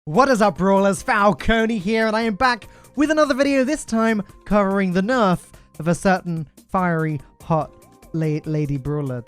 What is up, Brawlers? Falcone here, and I am back with another video, this time covering the nerf of a certain fiery, hot lady brawler.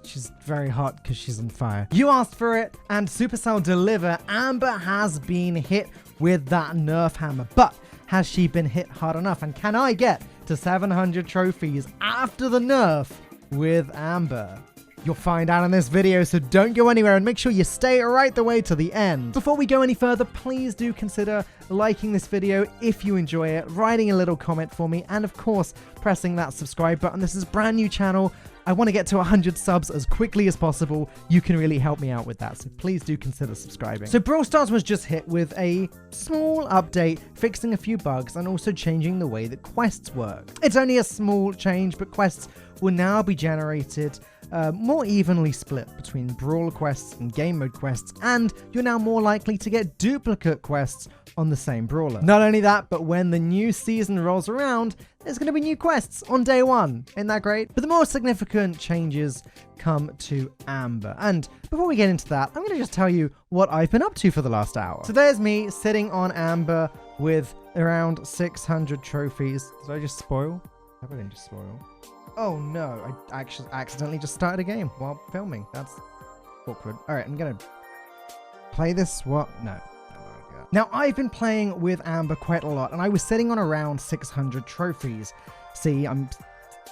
She's very hot because she's on fire. You asked for it, and Supercell deliver. Amber has been hit with that nerf hammer, but has she been hit hard enough? And can I get to 700 trophies after the nerf with Amber? You'll find out in this video, so don't go anywhere and make sure you stay right the way to the end. Before we go any further, please do consider liking this video if you enjoy it, writing a little comment for me, and of course, pressing that subscribe button. This is a brand new channel. I want to get to 100 subs as quickly as possible. You can really help me out with that, so please do consider subscribing. So Brawl Stars was just hit with a small update, fixing a few bugs and also changing the way that quests work. It's only a small change, but quests will now be generated more evenly split between Brawl quests and Game Mode quests, and you're now more likely to get duplicate quests on the same Brawler. Not only that, but when the new season rolls around, there's going to be new quests on day one. Isn't that great? But the more significant changes come to Amber. And before we get into that, I'm going to just tell you what I've been up to for the last hour. So there's me sitting on Amber with around 600 trophies. Did I just spoil? I hope I didn't just spoil. Oh no, I actually accidentally just started a game while filming. That's awkward. All right, I'm going to play this. What? No. Now, I've been playing with Amber quite a lot, and I was sitting on around 600 trophies. See, I'm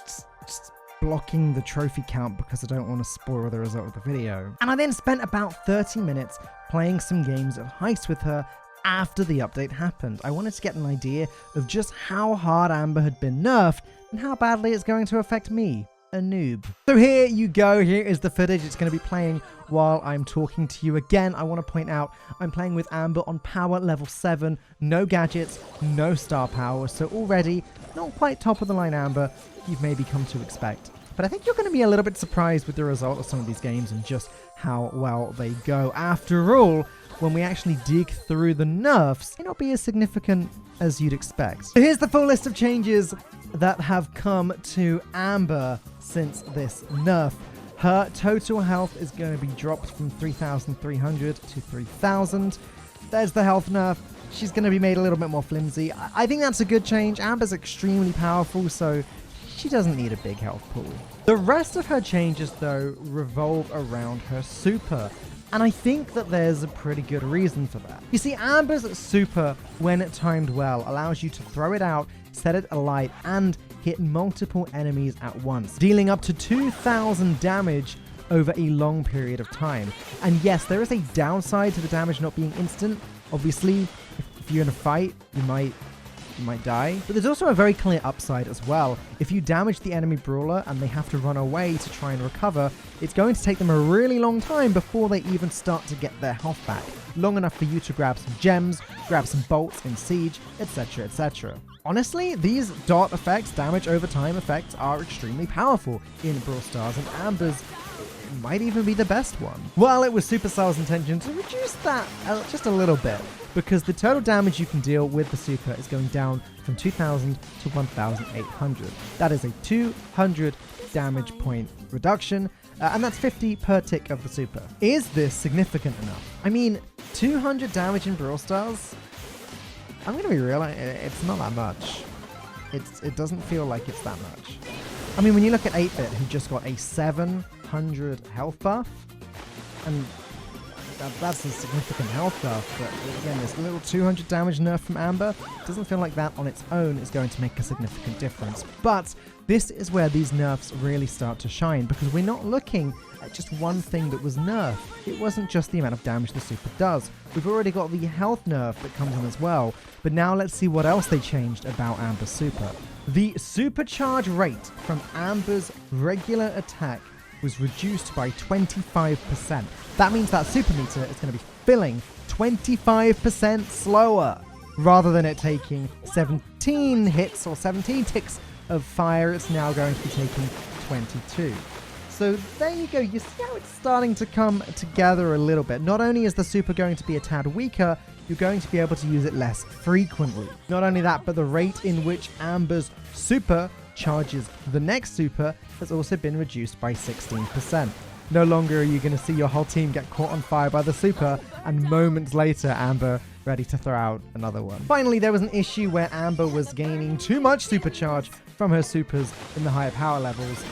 just blocking the trophy count because I don't want to spoil the result of the video. And I then spent about 30 minutes playing some games of Heist with her after the update happened. I wanted to get an idea of just how hard Amber had been nerfed and how badly it's going to affect me, a noob. So here you go. Here is the footage. It's going to be playing while I'm talking to you. Again, I want to point out I'm playing with Amber on power level 7, no gadgets, no star power, so already not quite top of the line Amber you've maybe come to expect. But I think you're going to be a little bit surprised with the result of some of these games and just how well they go. After all, when we actually dig through the nerfs, it may not be as significant as you'd expect. So here's the full list of changes that have come to Amber since this nerf. Her total health is going to be dropped from 3,300 to 3,000. There's the health nerf. She's going to be made a little bit more flimsy. I think that's a good change. Amber's extremely powerful, so she doesn't need a big health pool. The rest of her changes, though, revolve around her super. And I think that there's a pretty good reason for that. You see, Amber's super, when timed well, allows you to throw it out, set it alight, and hit multiple enemies at once, dealing up to 2,000 damage over a long period of time. And yes, there is a downside to the damage not being instant. Obviously, if you're in a fight, you might die. But there's also a very clear upside as well. If you damage the enemy brawler and they have to run away to try and recover, it's going to take them a really long time before they even start to get their health back. Long enough for you to grab some gems, grab some bolts in Siege, etc, etc. Honestly, these dot effects, damage over time effects, are extremely powerful in Brawl Stars, and Amber's might even be the best one. Well, it was Supercell's intention to reduce that just a little bit, because the total damage you can deal with the super is going down from 2,000 to 1,800. That is a 200 damage point reduction, and that's 50 per tick of the super. Is this significant enough? I mean, 200 damage in Brawl Stars? I'm going to be real, it's not that much. It doesn't feel like it's that much. I mean, when you look at 8-Bit, who just got a 700 health buff, and that's a significant health buff, but again, this little 200 damage nerf from Amber doesn't feel like that on its own is going to make a significant difference. But this is where these nerfs really start to shine, because we're not looking at just one thing that was nerfed. It wasn't just the amount of damage the super does. We've already got the health nerf that comes in as well, but now let's see what else they changed about Amber's super. The supercharge rate from Amber's regular attack was reduced by 25%. That means that super meter is going to be filling 25% slower. Rather than it taking 17 hits or 17 ticks of fire, it's now going to be taking 22. So there you go. You see how it's starting to come together a little bit. Not only is the super going to be a tad weaker, you're going to be able to use it less frequently. Not only that, but the rate in which Amber's super charges the next super has also been reduced by 16%. No longer are you going to see your whole team get caught on fire by the super, and moments later, Amber ready to throw out another one. Finally, there was an issue where Amber was gaining too much supercharge from her supers in the higher power levels.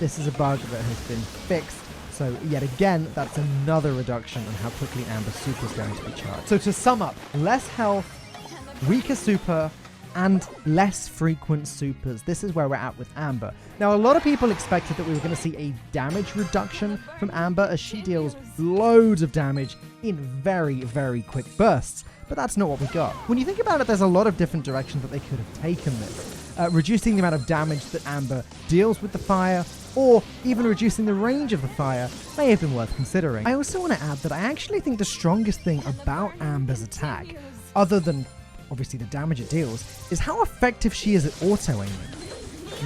This is a bug that has been fixed. So yet again, that's another reduction on how quickly Amber's super is going to be charged. So to sum up, less health, weaker super, and less frequent supers. This is where we're at with Amber. Now, a lot of people expected that we were going to see a damage reduction from Amber as she deals loads of damage in very, very quick bursts. But that's not what we got. When you think about it, there's a lot of different directions that they could have taken this. Reducing the amount of damage that Amber deals with the fire, or even reducing the range of the fire, may have been worth considering. I also want to add that I actually think the strongest thing about Amber's attack, other than obviously the damage it deals, is how effective she is at auto-aiming.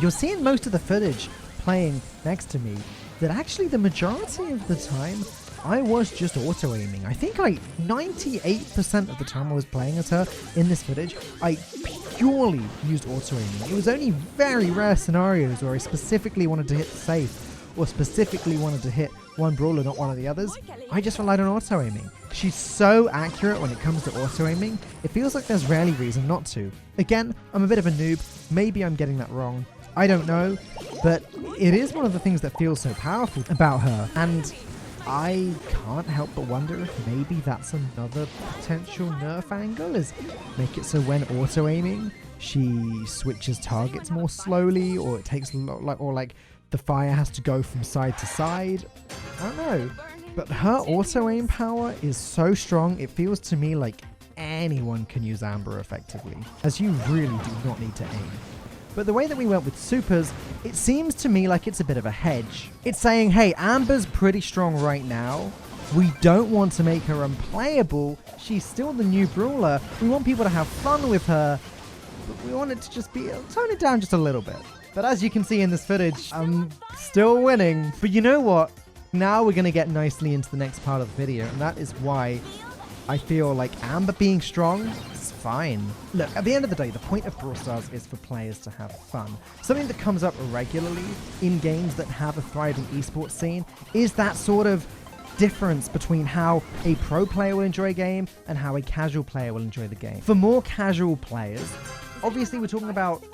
You'll see in most of the footage playing next to me that actually the majority of the time I was just auto-aiming. I think 98% of the time I was playing as her in this footage, I purely used auto-aiming. It was only very rare scenarios where I specifically wanted to hit the safe, or specifically wanted to hit one brawler, not one of the others. I just relied on auto-aiming. She's so accurate when it comes to auto-aiming, it feels like there's rarely reason not to. Again, I'm a bit of a noob, maybe I'm getting that wrong, I don't know, but it is one of the things that feels so powerful about her, and I can't help but wonder if maybe that's another potential nerf angle, is make it so when auto-aiming, she switches targets more slowly, or it takes like the fire has to go from side to side. I don't know. But her auto-aim power is so strong, it feels to me like anyone can use Amber effectively, as you really do not need to aim. But the way that we went with supers, it seems to me like it's a bit of a hedge. It's saying, hey, Amber's pretty strong right now. We don't want to make her unplayable. She's still the new brawler. We want people to have fun with her, but we want it to just be, tone it down just a little bit. But as you can see in this footage, I'm still winning. But you know what? Now we're going to get nicely into the next part of the video, and that is why I feel like Amber being strong is fine. Look, at the end of the day, the point of Brawl Stars is for players to have fun. Something that comes up regularly in games that have a thriving esports scene is that sort of difference between how a pro player will enjoy a game and how a casual player will enjoy the game. For more casual players, obviously we're talking about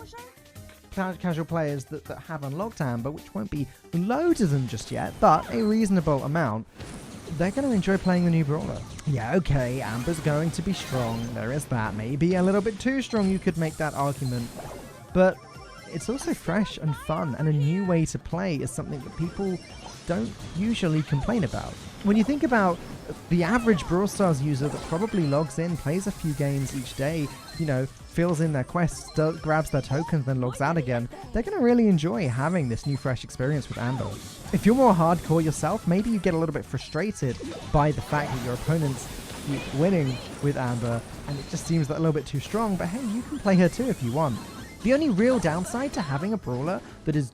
casual players that have unlocked Amber, which won't be loads of them just yet, but a reasonable amount. They're going to enjoy playing the new brawler. Yeah, okay, Amber's going to be strong. There is that. Maybe a little bit too strong, you could make that argument. But it's also fresh and fun, and a new way to play is something that people don't usually complain about. When you think about the average Brawl Stars user that probably logs in, plays a few games each day, you know, fills in their quests, grabs their tokens, then logs out again, they're going to really enjoy having this new fresh experience with Amber. If you're more hardcore yourself, maybe you get a little bit frustrated by the fact that your opponents keep winning with Amber, and it just seems a little bit too strong, but hey, you can play her too if you want. The only real downside to having a brawler that is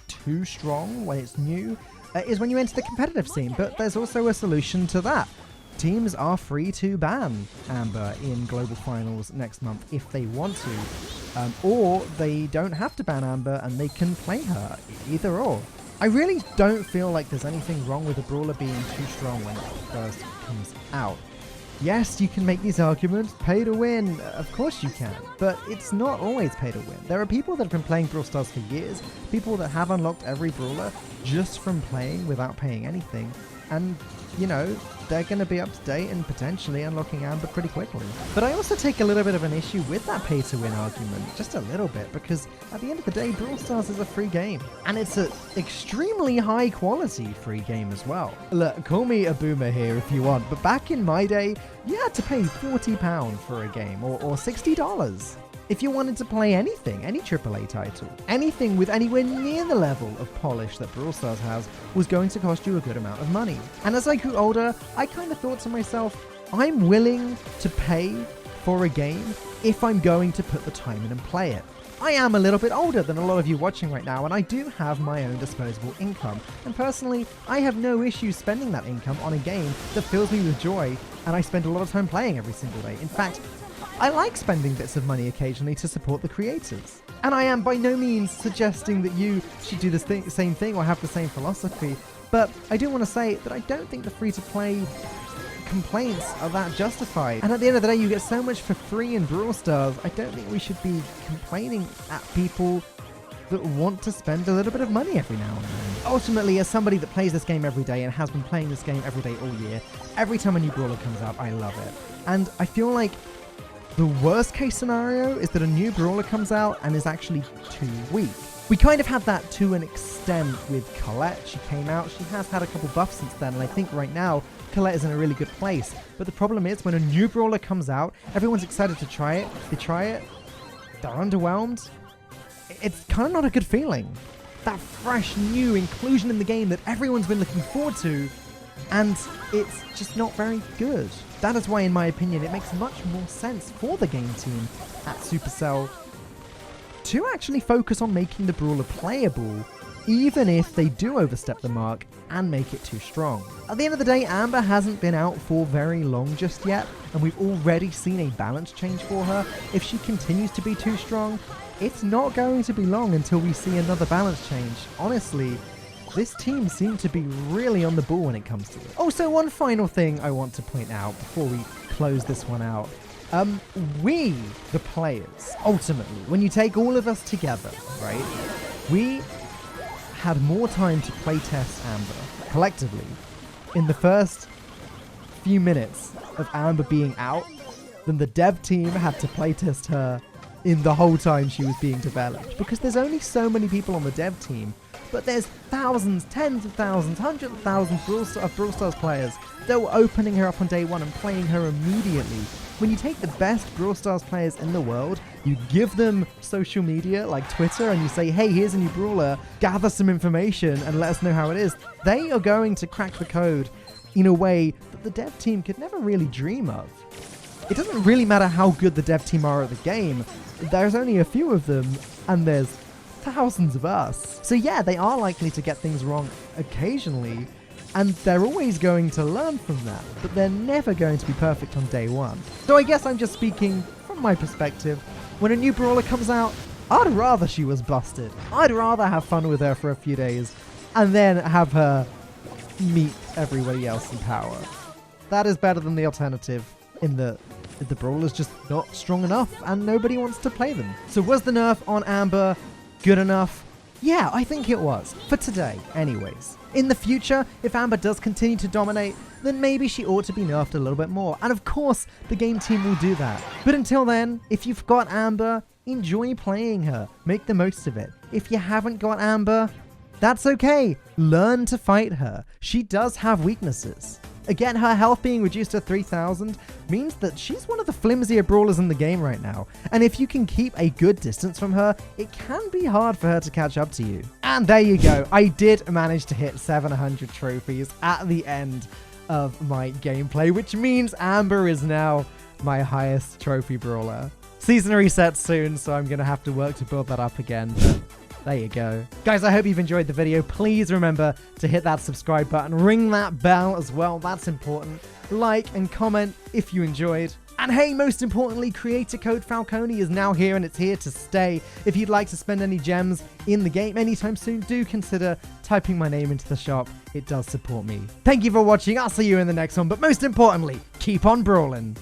too strong when it's new is when you enter the competitive scene, but there's also a solution to that. Teams are free to ban Amber in global finals next month if they want to, or they don't have to ban Amber and they can play her, either or. I really don't feel like there's anything wrong with a brawler being too strong when it first comes out. Yes, you can make these arguments, pay to win, of course you can, but it's not always pay to win. There are people that have been playing Brawl Stars for years, people that have unlocked every brawler just from playing without paying anything, and, you know, they're going to be up to date and potentially unlocking Amber pretty quickly. But I also take a little bit of an issue with that pay to win argument, just a little bit, because at the end of the day, Brawl Stars is a free game, and it's an extremely high quality free game as well. Look, call me a boomer here if you want, but back in my day, you had to pay £40 for a game, or $60. If you wanted to play anything, any AAA title, anything with anywhere near the level of polish that Brawl Stars has was going to cost you a good amount of money. And as I grew older, I kind of thought to myself, I'm willing to pay for a game if I'm going to put the time in and play it. I am a little bit older than a lot of you watching right now, and I do have my own disposable income. And personally, I have no issue spending that income on a game that fills me with joy, and I spend a lot of time playing every single day. In fact, I like spending bits of money occasionally to support the creators. And I am by no means suggesting that you should do the same thing or have the same philosophy. But I do want to say that I don't think the free-to-play complaints are that justified. And at the end of the day, you get so much for free in Brawl Stars. I don't think we should be complaining at people that want to spend a little bit of money every now and then. Ultimately, as somebody that plays this game every day and has been playing this game every day all year, every time a new brawler comes out, I love it. And I feel like the worst case scenario is that a new brawler comes out and is actually too weak. We kind of had that to an extent with Colette. She came out, she has had a couple buffs since then, and I think right now, Colette is in a really good place. But the problem is, when a new brawler comes out, everyone's excited to try it, they try it, they're underwhelmed. It's kind of not a good feeling. That fresh, new inclusion in the game that everyone's been looking forward to, and it's just not very good. That is why, in my opinion, it makes much more sense for the game team at Supercell to actually focus on making the brawler playable, even if they do overstep the mark and make it too strong. At the end of the day, Amber hasn't been out for very long just yet, and we've already seen a balance change for her. If she continues to be too strong, it's not going to be long until we see another balance change. Honestly, this team seems to be really on the ball when it comes to it. Also, one final thing I want to point out before we close this one out. We, the players, ultimately, when you take all of us together, right, we had more time to playtest Amber, collectively, in the first few minutes of Amber being out than the dev team had to playtest her in the whole time she was being developed. Because there's only so many people on the dev team, but there's thousands, tens of thousands, hundreds of thousands of Brawl Stars players that were opening her up on day one and playing her immediately. When you take the best Brawl Stars players in the world, you give them social media like Twitter and you say, hey, here's a new brawler, gather some information and let us know how it is. They are going to crack the code in a way that the dev team could never really dream of. It doesn't really matter how good the dev team are at the game. There's only a few of them and there's thousands of us. So yeah, they are likely to get things wrong occasionally, and they're always going to learn from that, but they're never going to be perfect on day one. So I guess I'm just speaking from my perspective. When a new brawler comes out, I'd rather she was busted. I'd rather have fun with her for a few days and then have her meet everybody else in power. That is better than the alternative in the brawler's just not strong enough and nobody wants to play them. So was the nerf on Amber good enough? Yeah, I think it was. For today, anyways. In the future, if Amber does continue to dominate, then maybe she ought to be nerfed a little bit more. And of course, the game team will do that. But until then, if you've got Amber, enjoy playing her. Make the most of it. If you haven't got Amber, that's okay. Learn to fight her. She does have weaknesses. Again, her health being reduced to 3,000 means that she's one of the flimsier brawlers in the game right now. And if you can keep a good distance from her, it can be hard for her to catch up to you. And there you go. I did manage to hit 700 trophies at the end of my gameplay, which means Amber is now my highest trophy brawler. Season resets soon, so I'm going to have to work to build that up again. But there you go. Guys, I hope you've enjoyed the video. Please remember to hit that subscribe button. Ring that bell as well. That's important. Like and comment if you enjoyed. And hey, most importantly, creator code Falcone is now here and it's here to stay. If you'd like to spend any gems in the game anytime soon, do consider typing my name into the shop. It does support me. Thank you for watching. I'll see you in the next one. But most importantly, keep on brawling.